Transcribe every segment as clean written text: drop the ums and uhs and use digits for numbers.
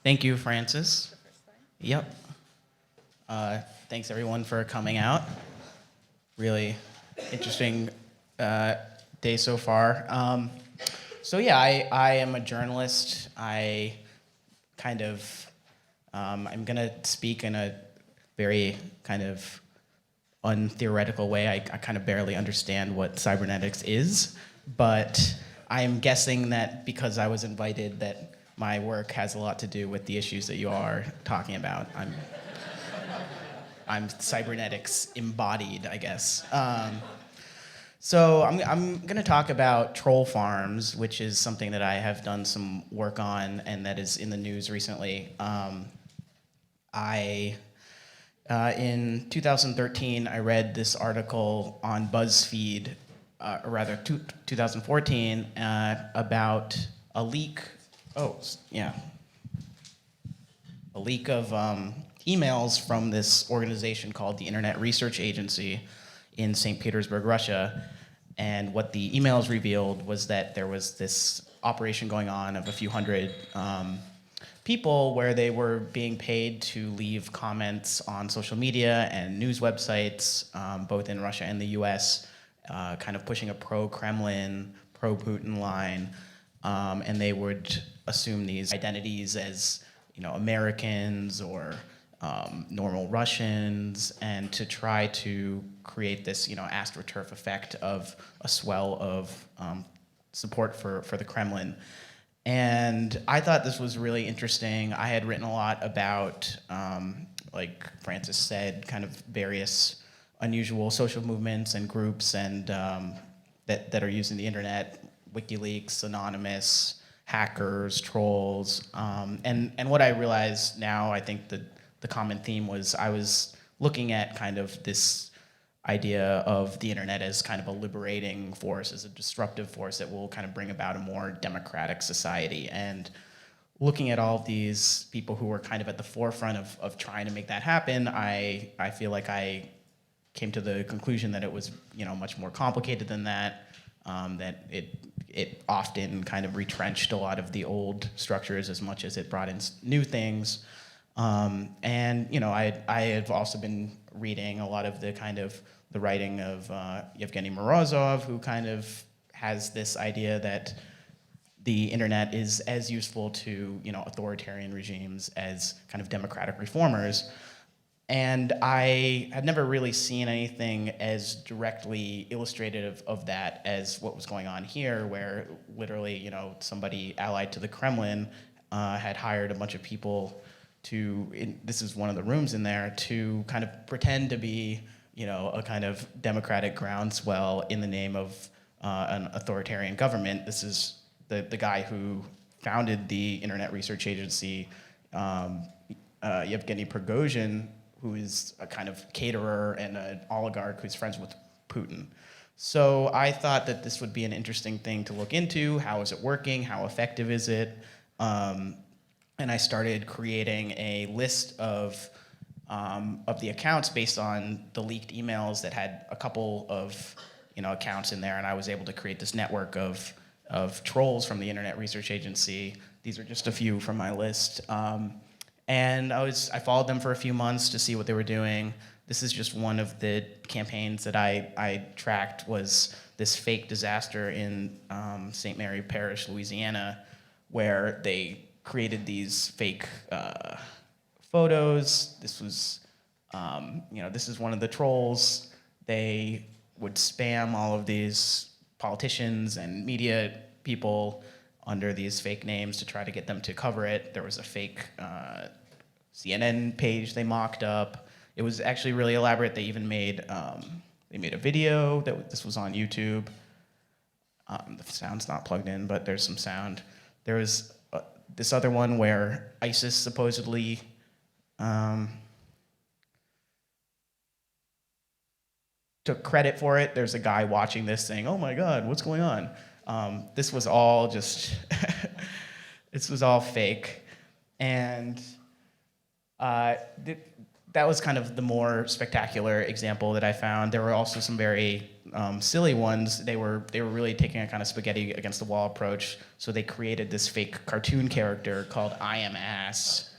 Thank you, Francis. Yep. Thanks everyone for coming out. Really interesting day so far. I am a journalist. I kind of, I'm gonna speak in a very kind of untheoretical way. I kind of barely understand what cybernetics is, but I'm guessing that because I was invited that my work has a lot to do with the issues that you are talking about. I'm cybernetics embodied, I guess. I'm going to talk about troll farms, which is something that I have done some work on and that is in the news recently. In 2013, I read this article on BuzzFeed, 2014, about a leak. Oh, yeah. A leak of emails from this organization called the Internet Research Agency in St. Petersburg, Russia. And what the emails revealed was that there was this operation going on of a few hundred people where they were being paid to leave comments on social media and news websites, both in Russia and the US, kind of pushing a pro-Kremlin, pro-Putin line. And they would assume these identities as, Americans or normal Russians, and to try to create this, astroturf effect of a swell of support for the Kremlin. And I thought this was really interesting. I had written a lot about, like Francis said, kind of various unusual social movements and groups and that are using the internet, WikiLeaks, Anonymous, hackers, trolls, and what I realize now, I think the common theme was I was looking at kind of this idea of the internet as kind of a liberating force, as a disruptive force that will kind of bring about a more democratic society. And looking at all of these people who were kind of at the forefront of trying to make that happen, I feel like I came to the conclusion that it was much more complicated than that, that it often kind of retrenched a lot of the old structures as much as it brought in new things. I have also been reading a lot of the writing of Yevgeny Morozov, who kind of has this idea that the internet is as useful to authoritarian regimes as kind of democratic reformers. And I had never really seen anything as directly illustrative of that as what was going on here, where literally, somebody allied to the Kremlin had hired a bunch of people this is one of the rooms in there, to kind of pretend to be, a kind of democratic groundswell in the name of an authoritarian government. This is the guy who founded the Internet Research Agency, Yevgeny Prigozhin, who is a kind of caterer and an oligarch who's friends with Putin. So I thought that this would be an interesting thing to look into. How is it working? How effective is it? And I started creating a list of the accounts based on the leaked emails that had a couple of accounts in there, and I was able to create this network of trolls from the Internet Research Agency. These are just a few from my list. And I followed them for a few months to see what they were doing. This is just one of the campaigns that I tracked, was this fake disaster in St. Mary Parish, Louisiana, where they created these fake photos. This was, this is one of the trolls. They would spam all of these politicians and media people under these fake names to try to get them to cover it. There was a fake CNN page they mocked up. It was actually really elaborate. They even made a video this was on YouTube. The sound's not plugged in, but there's some sound. There was this other one where ISIS supposedly took credit for it. There's a guy watching this saying, "Oh my God, what's going on?" This was all just, this was all fake. And that was kind of the more spectacular example that I found. There were also some very silly ones. They were really taking a kind of spaghetti against the wall approach. So they created this fake cartoon character called I Am Ass.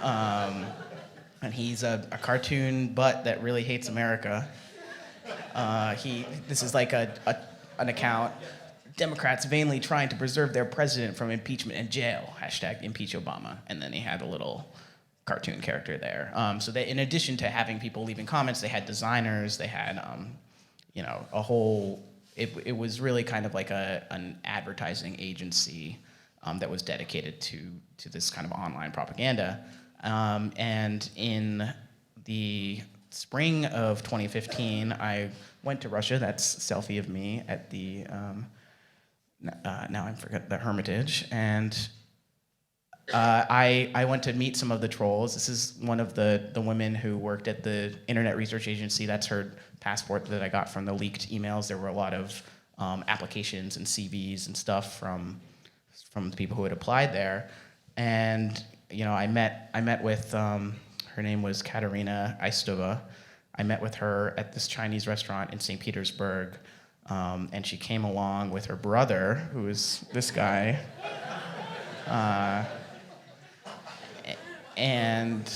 And he's a cartoon butt that really hates America. This is like an account. Democrats vainly trying to preserve their president from impeachment and jail. # impeach Obama. And then he had a little cartoon character there. So they, in addition to having people leaving comments, they had designers, they had, a whole, it was really kind of like an advertising agency that was dedicated to this kind of online propaganda. And in the spring of 2015, I went to Russia. That's a selfie of me at the, now I forget, the Hermitage. And I went to meet some of the trolls. This is one of the women who worked at the Internet Research Agency. That's her passport that I got from the leaked emails. There were a lot of applications and CVs and stuff from the people who had applied there. And I met with her name was Katerina Istova. I met with her at this Chinese restaurant in St. Petersburg, and she came along with her brother, who is this guy. And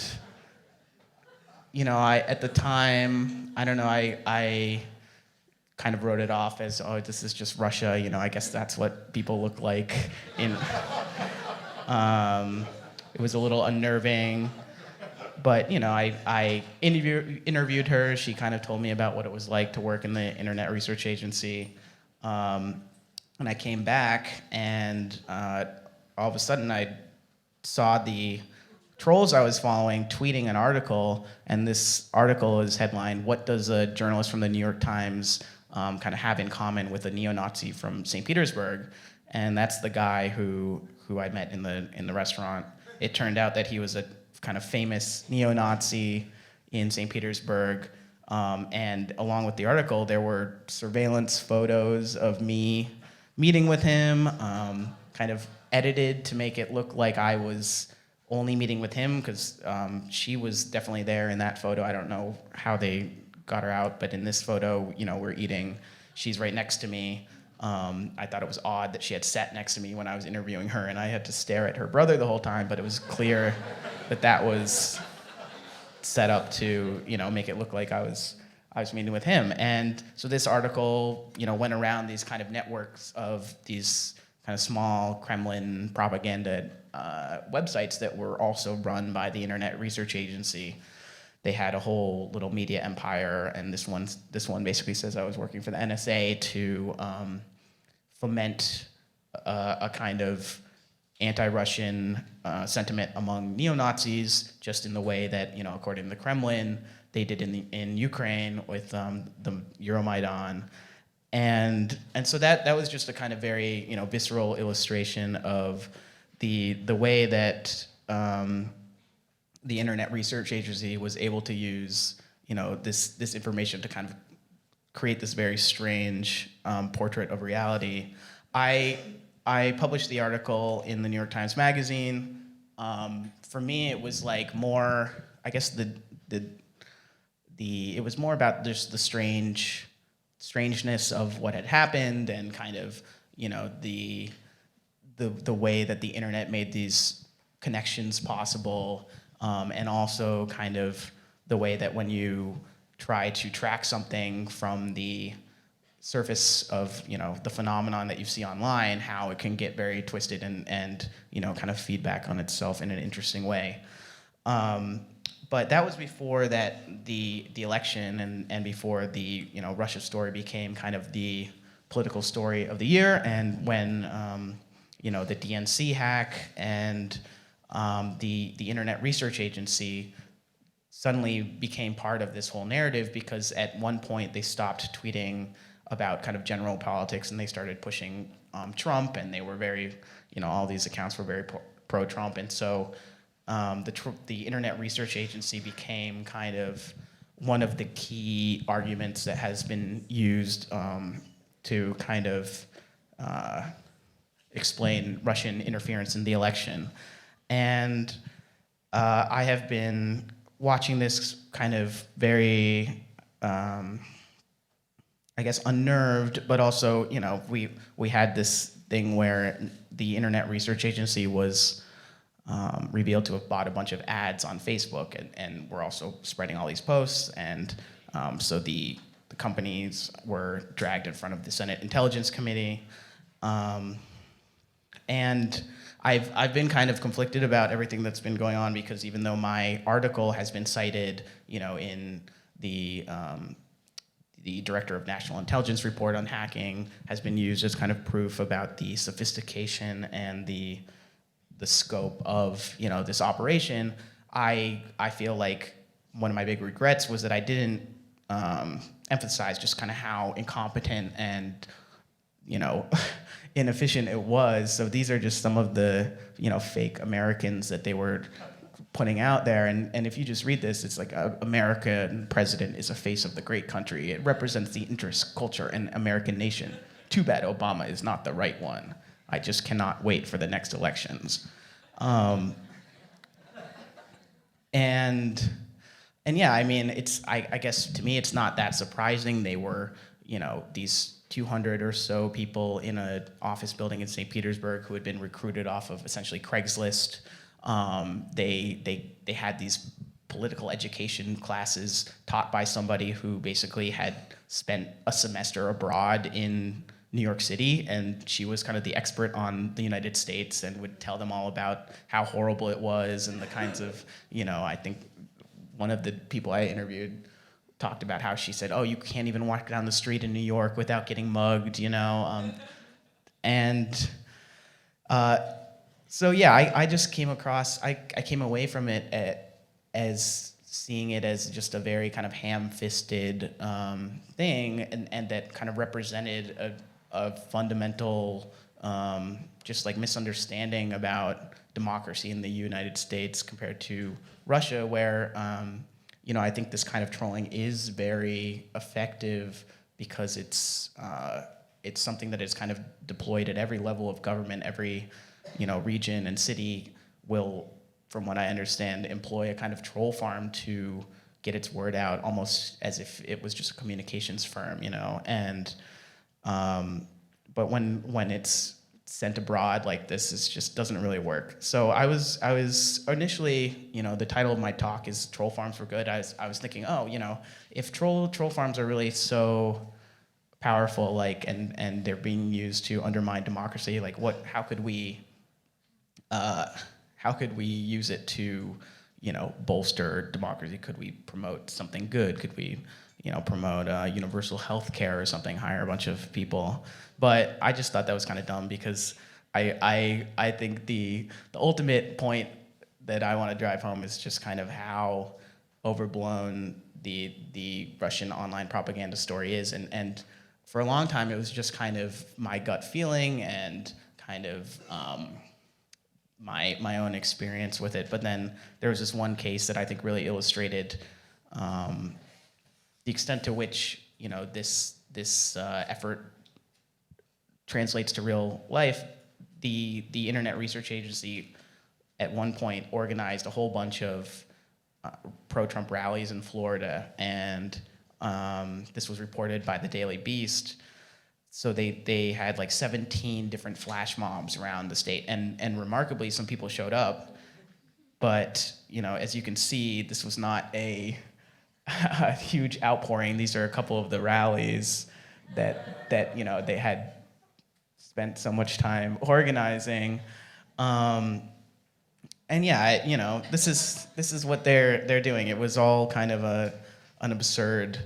at the time, I don't know, I kind of wrote it off as, oh, this is just Russia. I guess that's what people look like. It was a little unnerving, but I interviewed her. She kind of told me about what it was like to work in the Internet Research Agency. And I came back, and all of a sudden I saw the trolls I was following tweeting an article, and this article is headlined, "What does a journalist from the New York Times kind of have in common with a neo-Nazi from St. Petersburg?" And that's the guy who I met in the restaurant. It turned out that he was a kind of famous neo-Nazi in St. Petersburg, and along with the article, there were surveillance photos of me meeting with him, kind of edited to make it look like I was only meeting with him, because she was definitely there in that photo. I don't know how they got her out, but in this photo, we're eating. She's right next to me. I thought it was odd that she had sat next to me when I was interviewing her, and I had to stare at her brother the whole time, but it was clear that was set up to, make it look like I was meeting with him. And so this article, went around these kind of networks of these kind of small Kremlin propaganda websites that were also run by the Internet Research Agency. They had a whole little media empire, and this one basically says I was working for the NSA to foment a kind of anti-Russian sentiment among neo-Nazis, just in the way that, according to the Kremlin, they did in Ukraine with the Euromaidan. And so that was just a kind of very visceral illustration of the way that the Internet Research Agency was able to use this information to kind of create this very strange portrait of reality. I published the article in the New York Times Magazine. For me, it was like more, I guess it was more about just the strangeness of what had happened, and kind of the way that the internet made these connections possible, and also kind of the way that when you try to track something from the surface of the phenomenon that you see online, how it can get very twisted and kind of feedback on itself in an interesting way. But that was before the election, and before the Russia story became kind of the political story of the year, and when the DNC hack and the Internet Research Agency suddenly became part of this whole narrative, because at one point they stopped tweeting about kind of general politics, and they started pushing Trump, and they were very, all these accounts were very pro-Trump, and so the Internet Research Agency became kind of one of the key arguments that has been used to kind of explain Russian interference in the election. And I have been watching this kind of very, I guess, unnerved, but also, we had this thing where the Internet Research Agency was revealed to have bought a bunch of ads on Facebook, and were also spreading all these posts, and so the companies were dragged in front of the Senate Intelligence Committee, and I've been kind of conflicted about everything that's been going on, because even though my article has been cited, in the Director of National Intelligence report on hacking, has been used as kind of proof about the sophistication and the scope of this operation, I feel like one of my big regrets was that I didn't emphasize just kind of how incompetent and inefficient it was. So these are just some of the fake Americans that they were putting out there, and if you just read this, it's like American president is a face of the great country. It represents the interests, culture, and American nation. Too bad Obama is not the right one. I just cannot wait for the next elections. And yeah, I mean, I guess to me it's not that surprising. They were, these 200 or so people in an office building in St. Petersburg who had been recruited off of essentially Craigslist. They had these political education classes taught by somebody who basically had spent a semester abroad in New York City, and she was kind of the expert on the United States and would tell them all about how horrible it was and the kinds of, I think one of the people I interviewed talked about how she said, oh, you can't even walk down the street in New York without getting mugged, so yeah, I just came across, I came away from it as seeing it as just a very kind of ham-fisted thing, and that kind of represented a fundamental just like misunderstanding about democracy in the United States compared to Russia, where I think this kind of trolling is very effective because it's something that is kind of deployed at every level of government. Every region and city will, from what I understand, employ a kind of troll farm to get its word out, almost as if it was just a communications firm, and but when it's sent abroad like this, it just doesn't really work. So I was initially, the title of my talk is "Troll Farms for Good." I was thinking, if troll farms are really so powerful, and they're being used to undermine democracy, how could we use it to bolster democracy? Could we promote something good? Could we promote universal health care or something, hire a bunch of people? But I just thought that was kind of dumb, because I think the ultimate point that I want to drive home is just kind of how overblown the Russian online propaganda story is, and for a long time it was just kind of my gut feeling and kind of my own experience with it. But then there was this one case that I think really illustrated the extent to which this effort translates to real life. The Internet Research Agency at one point organized a whole bunch of pro-Trump rallies in Florida, and this was reported by the Daily Beast. So they had 17 different flash mobs around the state, and remarkably, some people showed up. But as you can see, this was not a huge outpouring. These are a couple of the rallies that they had spent so much time organizing. And yeah, this is what they're doing. It was all kind of an absurd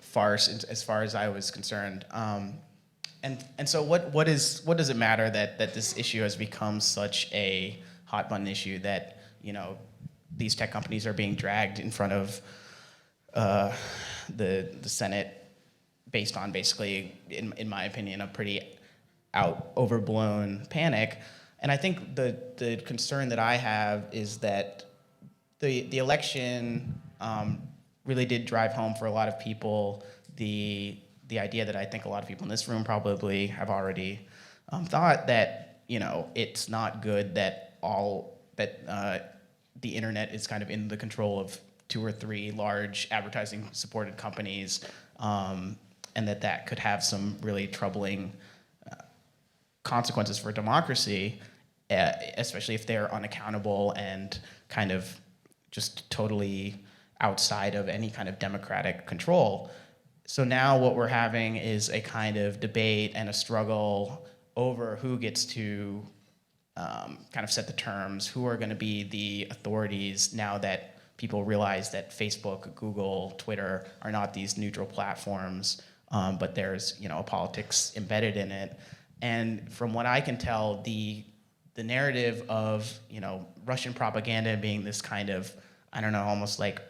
farce as far as I was concerned. And so what does it matter that this issue has become such a hot button issue that these tech companies are being dragged in front of the Senate based on basically, in my opinion, a pretty overblown panic? And I think the concern that I have is that the election really did drive home for a lot of people the idea that I think a lot of people in this room probably have already thought, that it's not good that the internet is kind of in the control of 2 or 3 large advertising-supported companies, and that could have some really troubling consequences for democracy, especially if they're unaccountable and kind of just totally outside of any kind of democratic control. So now what we're having is a kind of debate and a struggle over who gets to kind of set the terms, who are going to be the authorities now that people realize that Facebook, Google, Twitter are not these neutral platforms, but there's a politics embedded in it. And from what I can tell, the narrative of Russian propaganda being this kind of, I don't know, almost like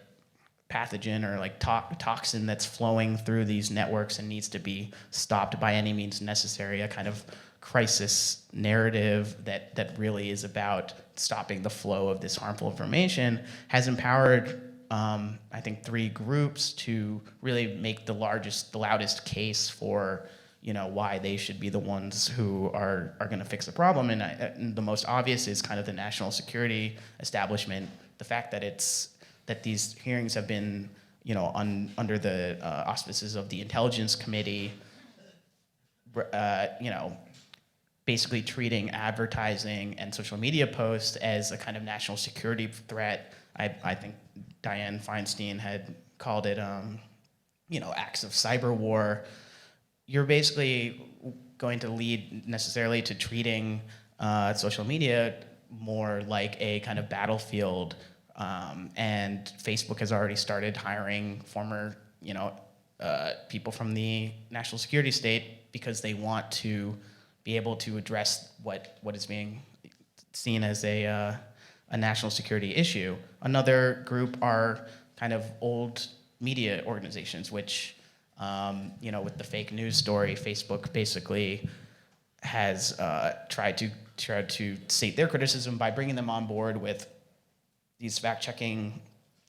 pathogen or like toxin that's flowing through these networks and needs to be stopped by any means necessary, a kind of crisis narrative that really is about stopping the flow of this harmful information, has empowered I think 3 groups to really make the loudest case for why they should be the ones who are going to fix the problem. And the most obvious is kind of the national security establishment. The fact that these hearings have been under the auspices of the Intelligence Committee, basically treating advertising and social media posts as a kind of national security threat. I think Dianne Feinstein had called it acts of cyber war. You're basically going to lead necessarily to treating social media more like a kind of battlefield, and Facebook has already started hiring former people from the national security state because they want to be able to address what is being seen as a national security issue. Another group are kind of old media organizations, which with the fake news story, Facebook basically has tried to state their criticism by bringing them on board with these fact-checking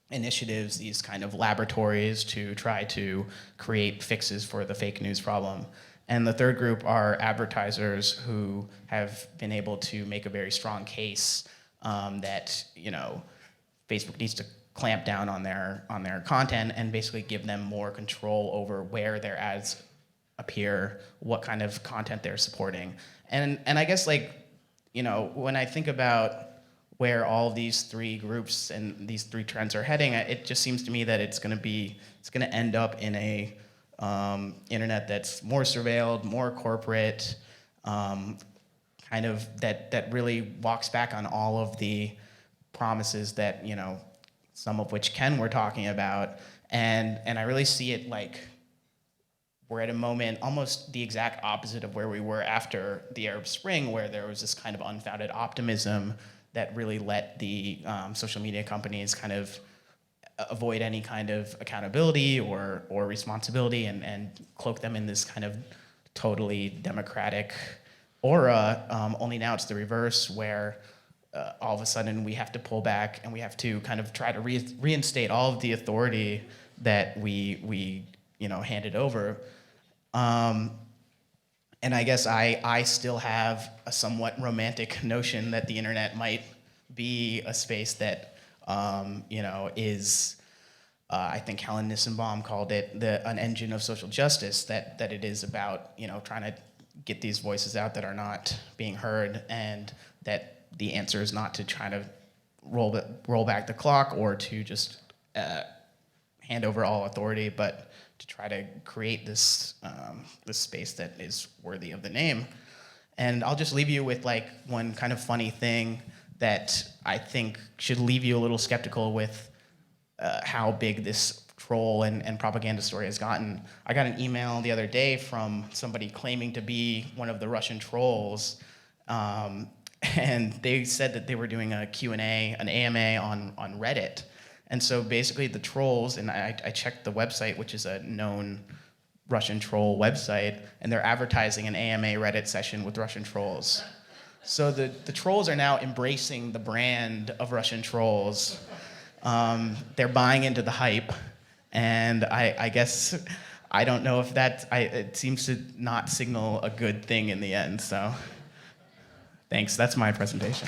initiatives, these kind of laboratories to try to create fixes for the fake news problem. And the third group are advertisers who have been able to make a very strong case that Facebook needs to clamp down on their content and basically give them more control over where their ads appear, what kind of content they're supporting. And I guess when I think about where all of these 3 groups and these 3 trends are heading, it just seems to me that it's going to end up in a internet that's more surveilled, more corporate, kind of that really walks back on all of the promises that some of which Ken were talking about, and I really see it like we're at a moment almost the exact opposite of where we were after the Arab Spring, where there was this kind of unfounded optimism that really let the social media companies kind of avoid any kind of accountability or responsibility and cloak them in this kind of totally democratic aura. Only now it's the reverse, where all of a sudden we have to pull back and we have to kind of try to reinstate all of the authority that we handed over. And I guess I still have a somewhat romantic notion that the internet might be a space that is, I think Helen Nissenbaum called it an engine of social justice, that it is about trying to get these voices out that are not being heard, and that the answer is not to try to roll back the clock or to just hand over all authority, but to try to create this space that is worthy of the name. And I'll just leave you with one kind of funny thing that I think should leave you a little skeptical with how big this troll and propaganda story has gotten. I got an email the other day from somebody claiming to be one of the Russian trolls, and they said that they were doing a Q&A, an AMA on Reddit. And so basically the trolls, and I checked the website, which is a known Russian troll website, and they're advertising an AMA Reddit session with Russian trolls. So the trolls are now embracing the brand of Russian trolls. They're buying into the hype, and I guess, I don't know if it seems to not signal a good thing in the end, so thanks, that's my presentation.